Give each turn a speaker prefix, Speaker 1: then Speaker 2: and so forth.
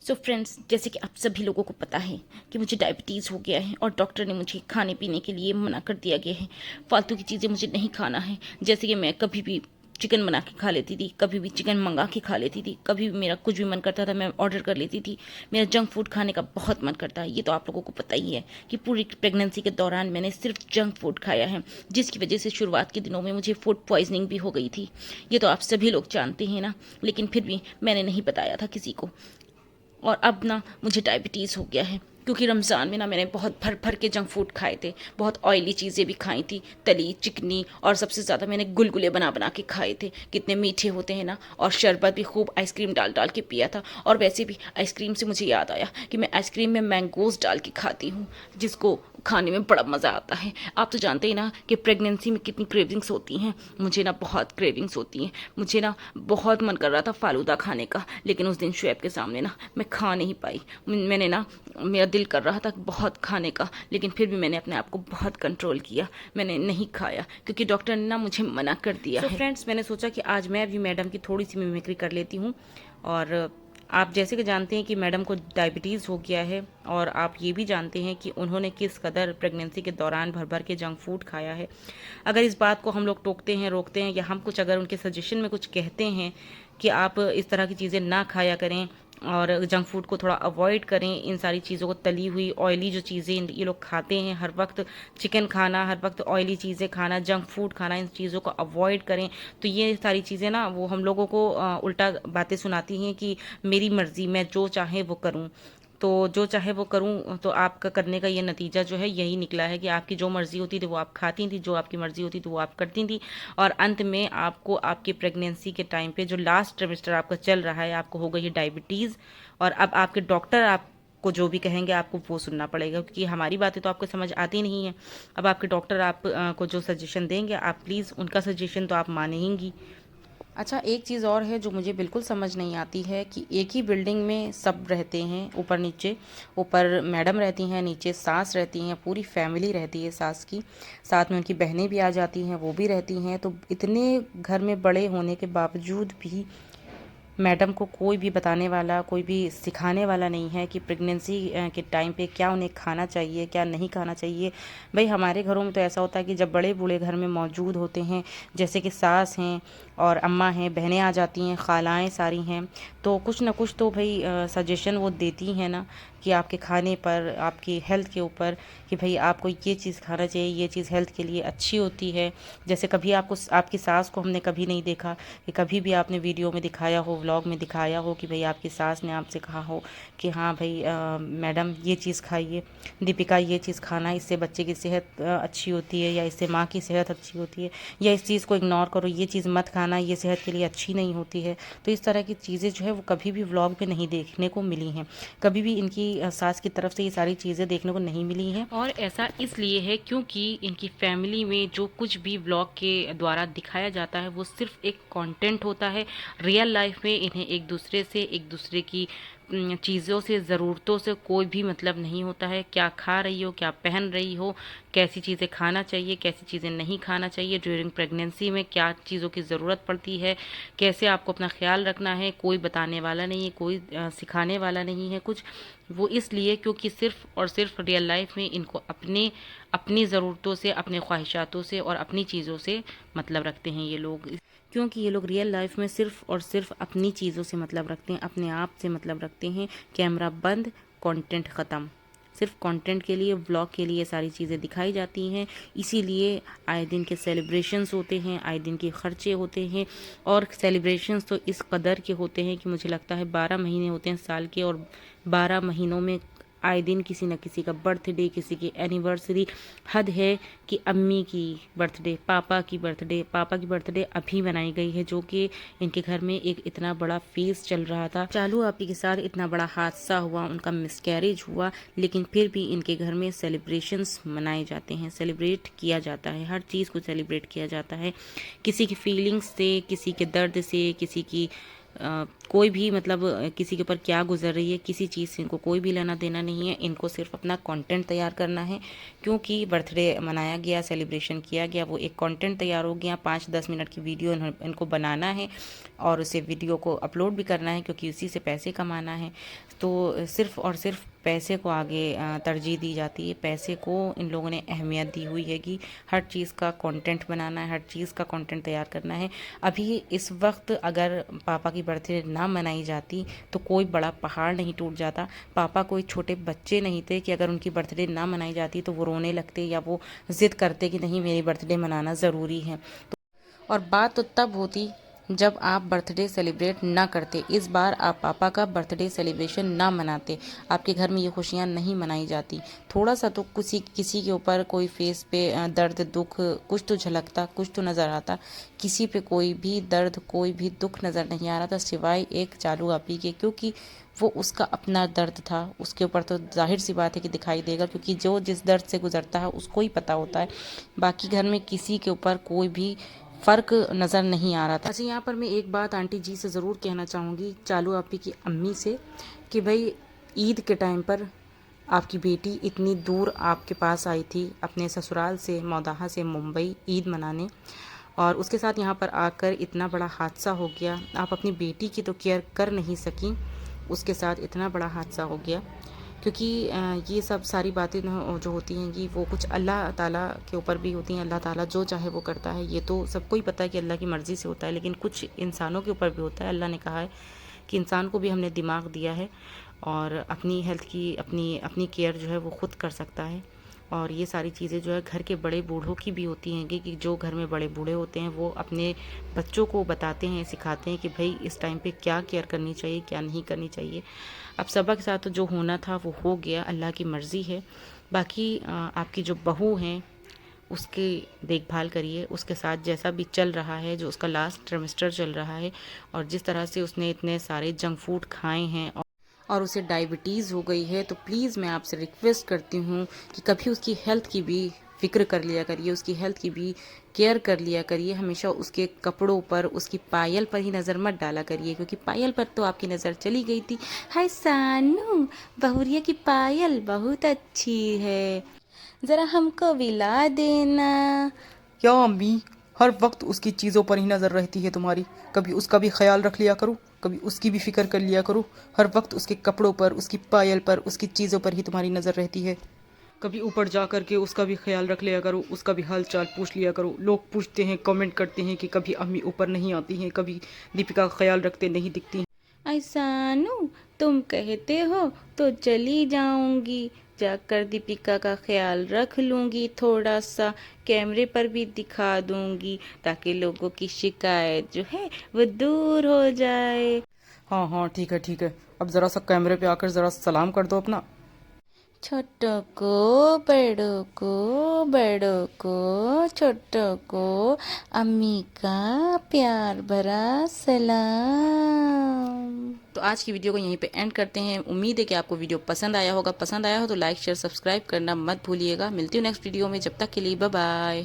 Speaker 1: So friends, जैसे कि आप सभी लोगों को पता है कि मुझे डायबिटीज़ हो गया है और डॉक्टर ने मुझे खाने पीने के लिए मना कर दिया गया है। फालतू की चीज़ें मुझे नहीं खाना है। जैसे कि मैं कभी भी चिकन बना के खा लेती थी, कभी भी चिकन मंगा के खा लेती थी, कभी भी मेरा कुछ भी मन करता था मैं ऑर्डर कर लेती थी। मेरा जंक फूड खाने का बहुत मन करता है। ये तो आप लोगों को पता ही है कि पूरी प्रेगनेंसी के दौरान मैंने सिर्फ जंक फूड खाया है, जिसकी वजह से शुरुआत के दिनों में मुझे फूड पॉइजनिंग भी हो गई थी। ये तो आप सभी लोग जानते हैं ना, लेकिन फिर भी मैंने नहीं बताया था किसी को। और अब ना मुझे डायबिटीज़ हो गया है, क्योंकि रमज़ान में ना मैंने बहुत भर भर के जंक फूड खाए थे, बहुत ऑयली चीज़ें भी खाई थी, तली चिकनी, और सबसे ज़्यादा मैंने गुलगुले बना बना के खाए थे। कितने मीठे होते हैं ना। और शरबत भी खूब आइसक्रीम डाल डाल के पिया था। और वैसे भी आइसक्रीम से मुझे याद आया कि मैं आइसक्रीम में मैंगोज़ डाल के खाती हूँ, जिसको खाने में बड़ा मज़ा आता है। आप तो जानते ही ना कि प्रेगनेंसी में कितनी क्रेविंग्स होती हैं। मुझे ना बहुत क्रेविंग्स होती हैं। मुझे ना बहुत मन कर रहा था फालूदा खाने का, लेकिन उस दिन शुएब के सामने ना मैं खा नहीं पाई। मैंने ना, मेरा दिल कर रहा था बहुत खाने का, लेकिन फिर भी मैंने अपने आप को बहुत कंट्रोल किया। मैंने नहीं खाया क्योंकि डॉक्टर ने ना मुझे मना कर दिया है। फ्रेंड्स, मैंने सोचा कि आज मैं भी मैडम की थोड़ी सी मिमिक्री कर लेती हूँ। और आप जैसे कि जानते हैं कि मैडम को डायबिटीज़ हो गया है, और आप ये भी जानते हैं कि उन्होंने किस कदर प्रेगनेंसी के दौरान भर भर के जंक फूड खाया है। अगर इस बात को हम लोग टोकते हैं, रोकते हैं, या हम कुछ अगर उनके सजेशन में कुछ कहते हैं कि आप इस तरह की चीज़ें ना खाया करें और जंक फूड को थोड़ा अवॉइड करें, इन सारी चीज़ों को, तली हुई ऑयली जो चीज़ें ये लोग खाते हैं हर वक्त, चिकन खाना, हर वक्त ऑयली चीज़ें खाना, जंक फूड खाना, इन चीज़ों को अवॉइड करें, तो ये सारी चीज़ें ना वो हम लोगों को उल्टा बातें सुनाती हैं कि मेरी मर्ज़ी, मैं जो चाहे वो करूं। तो जो चाहे वो करूं, तो आपका करने का ये नतीजा जो है यही निकला है कि आपकी जो मर्ज़ी होती थी वो आप खाती थी, जो आपकी मर्ज़ी होती थी वो आप करती थी, और अंत में आपको आपकी प्रेगनेंसी के टाइम पे जो लास्ट ट्रिमेस्टर आपका चल रहा है, आपको हो गई है डायबिटीज़। और अब आपके डॉक्टर आपको जो भी कहेंगे आपको वो सुनना पड़ेगा, क्योंकि हमारी बातें तो आपको समझ आती नहीं है। अब आपके डॉक्टर आप को जो सजेशन देंगे, आप प्लीज़ उनका सजेशन तो आप मानेंगी। अच्छा, एक चीज़ और है जो मुझे बिल्कुल समझ नहीं आती है कि एक ही बिल्डिंग में सब रहते हैं, ऊपर नीचे, ऊपर मैडम रहती हैं, नीचे सास रहती हैं, पूरी फैमिली रहती है सास की, साथ में उनकी बहनें भी आ जाती हैं, वो भी रहती हैं। तो इतने घर में बड़े होने के बावजूद भी मैडम को कोई भी बताने वाला, कोई भी सिखाने वाला नहीं है कि प्रेगनेंसी के टाइम पे क्या उन्हें खाना चाहिए, क्या नहीं खाना चाहिए। भाई हमारे घरों में तो ऐसा होता है कि जब बड़े बूढ़े घर में मौजूद होते हैं, जैसे कि सास हैं और अम्मा हैं, बहनें आ जाती हैं, खालाएँ सारी हैं, तो कुछ ना कुछ तो भाई सजेशन वो देती हैं ना, कि आपके खाने पर, आपकी हेल्थ के ऊपर, कि भाई आपको ये चीज़ खाना चाहिए, ये चीज़ हेल्थ के लिए अच्छी होती है। जैसे कभी आपको, आपकी सास को हमने कभी नहीं देखा कि कभी भी आपने वीडियो में दिखाया हो, व्लॉग में दिखाया हो कि भाई आपकी सास ने आपसे कहा हो कि हाँ भाई मैडम ये चीज़ खाइए, दीपिका ये चीज़ खाना, इससे बच्चे की सेहत अच्छी होती है, या इससे माँ की सेहत अच्छी होती है, या इस चीज़ को इग्नोर करो, ये चीज़ मत खाना, ये सेहत के लिए अच्छी नहीं होती है। तो इस तरह की चीज़ें जो है वो कभी भी व्लॉग में नहीं देखने को मिली हैं। कभी भी इनकी सास की तरफ से ये सारी चीज़ें देखने को नहीं मिली हैं। और ऐसा इसलिए है क्योंकि इनकी फैमिली में जो कुछ भी व्लॉग के द्वारा दिखाया जाता है वो सिर्फ एक कंटेंट होता है। रियल लाइफ में इन्हें एक दूसरे से, एक दूसरे की चीज़ों से, ज़रूरतों से कोई भी मतलब नहीं होता है। क्या खा रही हो, क्या पहन रही हो, कैसी चीज़ें खाना चाहिए, कैसी चीज़ें नहीं खाना चाहिए, ड्यूरिंग प्रेगनेंसी में क्या चीज़ों की ज़रूरत पड़ती है, कैसे आपको अपना ख्याल रखना है, कोई बताने वाला नहीं है, कोई सिखाने वाला नहीं है कुछ। वो इसलिए क्योंकि सिर्फ और सिर्फ रियल लाइफ में इनको अपनी ज़रूरतों से, अपने ख्वाहिशातों से और अपनी चीज़ों से मतलब रखते हैं ये लोग। क्योंकि ये लोग रियल लाइफ में सिर्फ और सिर्फ अपनी चीज़ों से मतलब रखते हैं, अपने आप से मतलब रखते हैं। कैमरा बंद, कंटेंट ख़त्म। सिर्फ कंटेंट के लिए, व्लॉग के लिए सारी चीज़ें दिखाई जाती हैं। इसीलिए आए दिन के सेलिब्रेशंस होते हैं, आए दिन के खर्चे होते हैं, और सेलिब्रेशंस तो इस कदर के होते हैं कि मुझे लगता है 12 महीने होते हैं साल के, और 12 महीनों में आए दिन किसी न किसी का बर्थडे, किसी की एनिवर्सरी। हद है कि अम्मी की बर्थडे, पापा की बर्थडे अभी मनाई गई है, जो कि इनके घर में एक इतना बड़ा फेस चल रहा था। चालू आपी के साथ इतना बड़ा हादसा हुआ, उनका मिसकैरेज हुआ, लेकिन फिर भी इनके घर में सेलिब्रेशंस मनाए जाते हैं, सेलिब्रेट किया जाता है, हर चीज़ को सेलिब्रेट किया जाता है। किसी की फीलिंग्स से, किसी के दर्द से, किसी की कोई भी मतलब किसी के ऊपर क्या गुजर रही है किसी चीज़ से इनको कोई भी लेना देना नहीं है। इनको सिर्फ अपना कंटेंट तैयार करना है, क्योंकि बर्थडे मनाया गया, सेलिब्रेशन किया गया, वो एक कंटेंट तैयार हो गया। 5-10 मिनट की वीडियो इनको बनाना है और उसे वीडियो को अपलोड भी करना है, क्योंकि उसी से पैसे कमाना है। तो सिर्फ और सिर्फ पैसे को आगे तरजीह दी जाती है। पैसे को इन लोगों ने अहमियत दी हुई है कि हर चीज़ का कंटेंट बनाना है, हर चीज़ का कंटेंट तैयार करना है। अभी इस वक्त अगर पापा की बर्थडे ना मनाई जाती तो कोई बड़ा पहाड़ नहीं टूट जाता। पापा कोई छोटे बच्चे नहीं थे कि अगर उनकी बर्थडे ना मनाई जाती तो वो रोने लगते या वो ज़िद करते कि नहीं मेरी बर्थडे मनाना ज़रूरी है। और बात तो तब होती जब आप बर्थडे सेलिब्रेट ना करते। इस बार आप पापा का बर्थडे सेलिब्रेशन ना मनाते, आपके घर में ये खुशियाँ नहीं मनाई जाती। थोड़ा सा तो किसी के ऊपर कोई फेस पे दर्द दुख कुछ तो झलकता, कुछ तो नज़र आता। किसी पे कोई भी दर्द कोई भी दुख नज़र नहीं आ रहा था सिवाय एक चालू आपी के, क्योंकि वो उसका अपना दर्द था। उसके ऊपर तो जाहिर सी बात है कि दिखाई देगा, क्योंकि जो जिस दर्द से गुजरता है उसको ही पता होता है। बाकी घर में किसी के ऊपर कोई भी फ़र्क नज़र नहीं आ रहा था। अच्छा, यहाँ पर मैं एक बात आंटी जी से ज़रूर कहना चाहूँगी, चालू आपी की अम्मी से, कि भाई ईद के टाइम पर आपकी बेटी इतनी दूर आपके पास आई थी अपने ससुराल से, मौदाहा से मुंबई ईद मनाने, और उसके साथ यहाँ पर आकर इतना बड़ा हादसा हो गया। आप अपनी बेटी की तो केयर कर नहीं सकी, उसके साथ इतना बड़ा हादसा हो गया। क्योंकि ये सब सारी बातें जो होती हैं कि वो कुछ अल्लाह ताला के ऊपर भी होती हैं। अल्लाह ताला जो चाहे वो करता है, ये तो सबको ही पता है कि अल्लाह की मर्ज़ी से होता है, लेकिन कुछ इंसानों के ऊपर भी होता है। अल्लाह ने कहा है कि इंसान को भी हमने दिमाग दिया है और अपनी हेल्थ की अपनी केयर जो है वो खुद कर सकता है। और ये सारी चीज़ें जो है घर के बड़े बूढ़ों की भी होती हैं कि जो घर में बड़े बूढ़े होते हैं वो अपने बच्चों को बताते हैं, सिखाते हैं कि भाई इस टाइम पे क्या केयर करनी चाहिए, क्या नहीं करनी चाहिए। अब सबक के साथ जो होना था वो हो गया, अल्लाह की मर्ज़ी है। बाकी आपकी जो बहू हैं उसकी देखभाल करिए, उसके साथ जैसा भी चल रहा है, जो उसका लास्ट ट्रिमेस्टर चल रहा है और जिस तरह से उसने इतने सारे जंक फूड खाए हैं और उसे डायबिटीज़ हो गई है, तो प्लीज़ मैं आपसे रिक्वेस्ट करती हूँ कि कभी उसकी हेल्थ की भी फ़िक्र कर लिया करिए, उसकी हेल्थ की भी केयर कर लिया करिए। हमेशा उसके कपड़ों पर, उसकी पायल पर ही नज़र मत डाला करिए, क्योंकि पायल पर तो आपकी नज़र चली गई थी। हाय सानू, बहुरिया की पायल बहुत अच्छी है, ज़रा हमको भी ला देना।
Speaker 2: क्या अम्मी, हर वक्त उसकी चीज़ों पर ही नज़र रहती है तुम्हारी? कभी उसका भी ख्याल रख लिया करो, कभी उसकी भी फ़िक्र कर लिया करो। हर वक्त उसके कपड़ों पर, उसकी पायल पर, उसकी चीज़ों पर ही तुम्हारी नज़र रहती है। कभी ऊपर जा कर के उसका भी ख्याल रख लिया करो, उसका भी हाल चाल पूछ लिया करो। लोग पूछते हैं, कमेंट करते हैं कि कभी अम्मी ऊपर नहीं आती हैं, कभी दीपिका का ख्याल रखते नहीं दिखती हैं।
Speaker 1: ऐसानु, तुम कहते हो तो चली जाऊंगी, जाकर दीपिका का ख्याल रख लूंगी, थोड़ा सा कैमरे पर भी दिखा दूंगी, ताकि लोगों की शिकायत जो है वो दूर हो जाए।
Speaker 2: हाँ हाँ, ठीक है ठीक है। अब ज़रा सा कैमरे पे आकर ज़रा सलाम कर दो अपना।
Speaker 1: छोटों को, बड़ों को, बड़ों को छोटों को, अम्मी का प्यार भरा सलाम। तो आज की वीडियो को यहीं पे एंड करते हैं। उम्मीद है कि आपको वीडियो पसंद आया होगा। पसंद आया हो तो लाइक शेयर सब्सक्राइब करना मत भूलिएगा। मिलती हूँ नेक्स्ट वीडियो में, जब तक के लिए बाय बाय।